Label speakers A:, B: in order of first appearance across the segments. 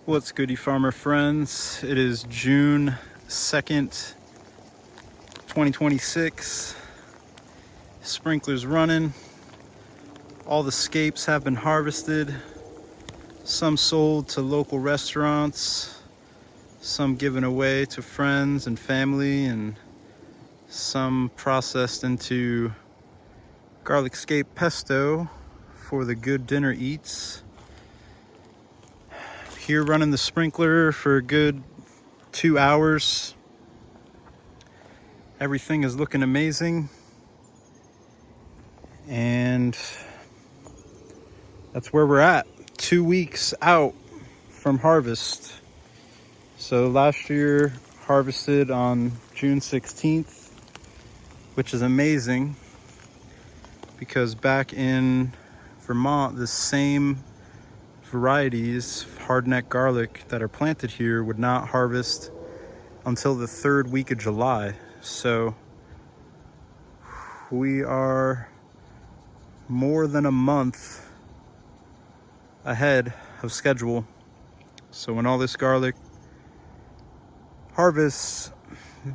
A: What's goody farmer friends? It is June 2nd, 2026. Sprinklers running. All the scapes have been harvested. Some sold to local restaurants, some given away to friends and family, and some processed into garlic scape pesto for the good dinner eats. Here running the sprinkler for a good 2 hours. Everything is looking amazing. And that's where we're at. 2 weeks out from harvest. So last year harvested on June 16th, which is amazing because back in Vermont, the same varieties, hardneck garlic, that are planted here would not harvest until the 3rd week of July. So we are more than a month ahead of schedule. So when all this garlic harvests,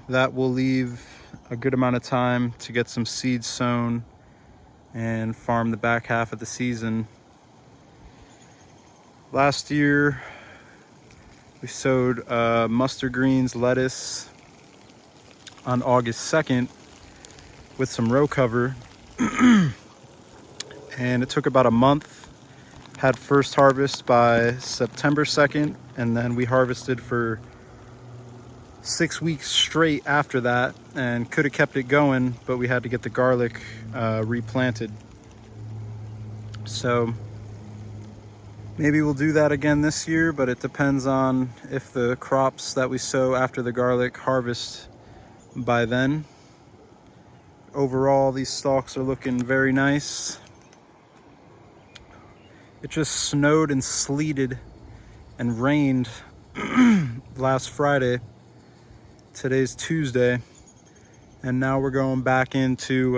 A: that will leave a good amount of time to get some seeds sown and farm the back half of the season. Last year, we sowed mustard greens, lettuce on August 2nd with some row cover. And it took about a month. Had first harvest by September 2nd, and then we harvested for 6 weeks straight after that, and could have kept it going, but we had to get the garlic replanted. So maybe we'll do that again this year, but it depends on if the crops that we sow after the garlic harvest by then. Overall, these stalks are looking very nice. It just snowed and sleeted and rained last Friday. Today's Tuesday, and now we're going back into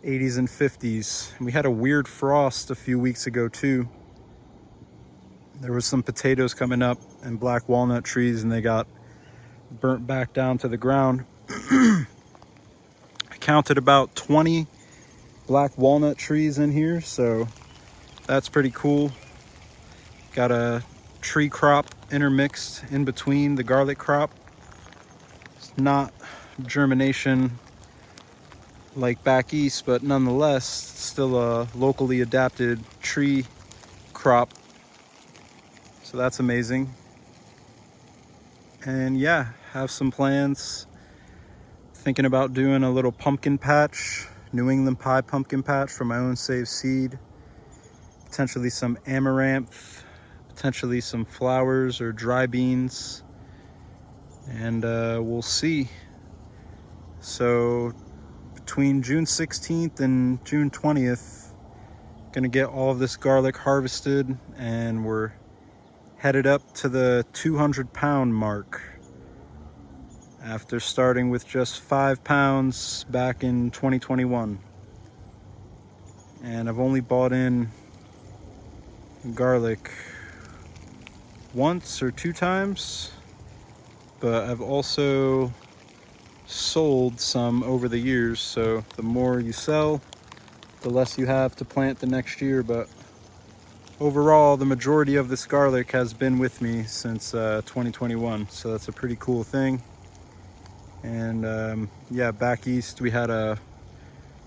A: 80s and 50s. And we had a weird frost a few weeks ago too. There was some potatoes coming up and black walnut trees, and they got burnt back down to the ground. I counted about 20 black walnut trees in here, so that's pretty cool. Got a tree crop intermixed in between the garlic crop. It's not germination like back east, but nonetheless still a locally adapted tree crop. So that's amazing. And yeah, have some plans. Thinking about doing a little pumpkin patch, New England pie pumpkin patch for my own saved seed. Potentially some amaranth, potentially some flowers or dry beans, and we'll see. So between June 16th and June 20th, gonna get all of this garlic harvested, and we're headed up to the 200-pound mark after starting with just 5 pounds back in 2021. And I've only bought in garlic once or 2 times, but I've also sold some over the years. So the more you sell, the less you have to plant the next year. But overall, the majority of this garlic has been with me since 2021, so that's a pretty cool thing. And yeah, back east we had a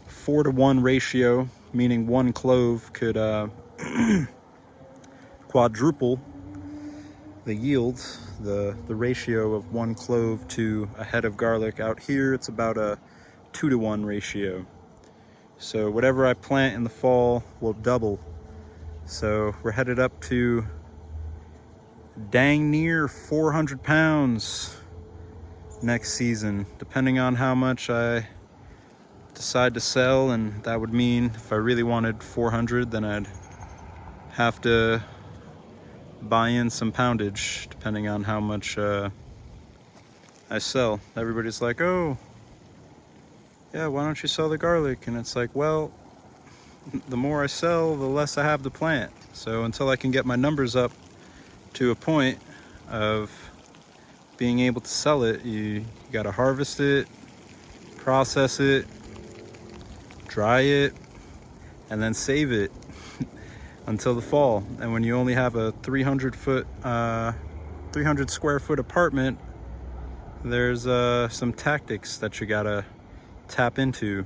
A: 4-to-1 ratio, meaning one clove could quadruple the yield, the ratio of one clove to a head of garlic. Out here it's about a 2-to-1 ratio. So whatever I plant in the fall will double. So we're headed up to dang near 400 pounds next season, depending on how much I decide to sell. And that would mean if I really wanted 400, then I'd have to buy in some poundage depending on how much I sell. Everybody's like, oh yeah, why don't you sell the garlic? And it's like, well, the more I sell, the less I have to plant. So until I can get my numbers up to a point of being able to sell it, you got to harvest it, process it, dry it, and then save it until the fall. And when you only have a 300 square foot apartment, there's some tactics that you gotta tap into.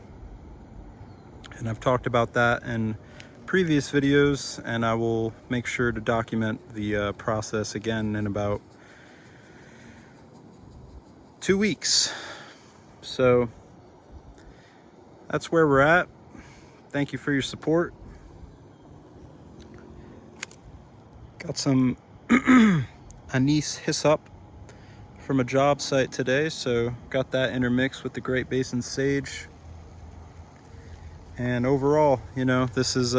A: And I've talked about that in previous videos, and I will make sure to document the process again in about 2 weeks. So that's where we're at. Thank you for your support. Got some anise hyssop from a job site today, so got that intermixed with the Great Basin sage. And overall, you know, this is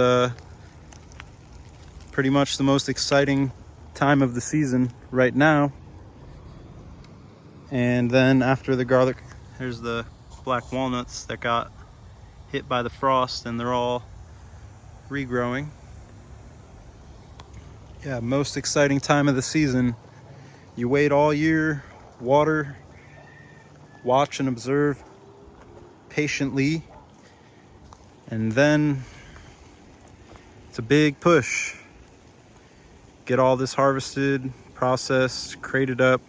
A: pretty much the most exciting time of the season right now. And then after the garlic, there's the black walnuts that got hit by the frost, and they're all regrowing. Yeah, most exciting time of the season. You wait all year, water, watch and observe patiently, and then it's a big push. Get all this harvested, processed, crated up,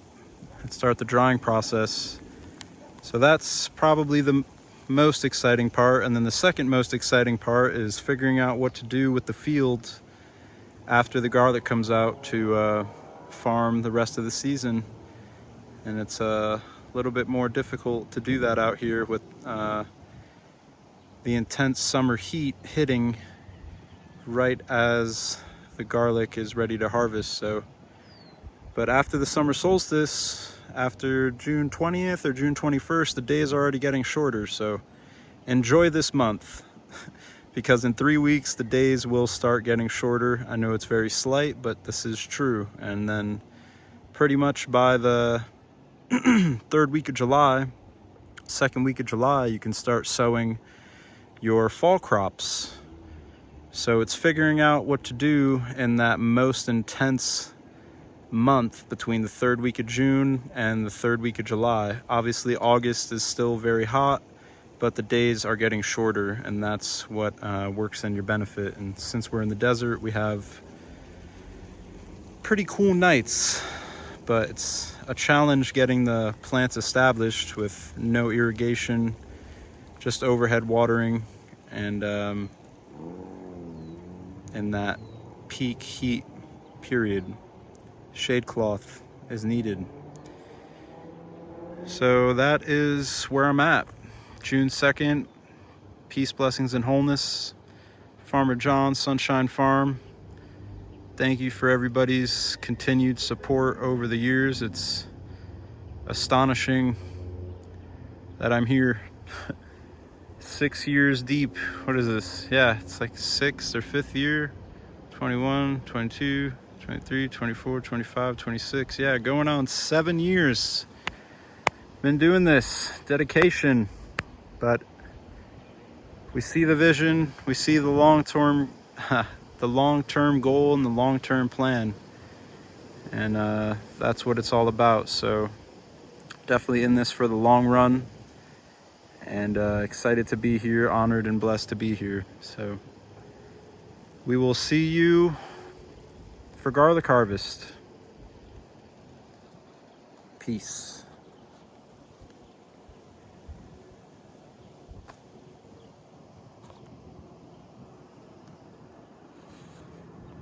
A: and start the drying process. So that's probably the most exciting part. And then the second most exciting part is figuring out what to do with the field after the garlic comes out to farm the rest of the season. And it's a little bit more difficult to do that out here with the intense summer heat hitting right as the garlic is ready to harvest. So, but after the summer solstice, after June 20th or June 21st, the days are already getting shorter. So enjoy this month because in 3 weeks, the days will start getting shorter. I know it's very slight, but this is true. And then pretty much by the third week of July, second week of July, you can start sowing your fall crops. So it's figuring out what to do in that most intense month between the third week of June and the third week of July. Obviously, August is still very hot, but the days are getting shorter, and that's what works in your benefit. And since we're in the desert, we have pretty cool nights, but it's a challenge getting the plants established with no irrigation, just overhead watering, and in that peak heat period, shade cloth is needed. So that is where I'm at. June 2nd, peace, blessings, and wholeness. Farmer John, Sunshine Farm. Thank you for everybody's continued support over the years. It's astonishing that I'm here 6 years deep. What is this? Yeah, it's like 6th or 5th year. 21, 22, 23, 24, 25, 26. Yeah, going on 7 years. Been doing this. Dedication. But we see the vision. We see the long-term goal and the long-term plan. And that's what it's all about. So definitely in this for the long run. And excited to be here, honored and blessed to be here. So we will see you for garlic harvest. Peace.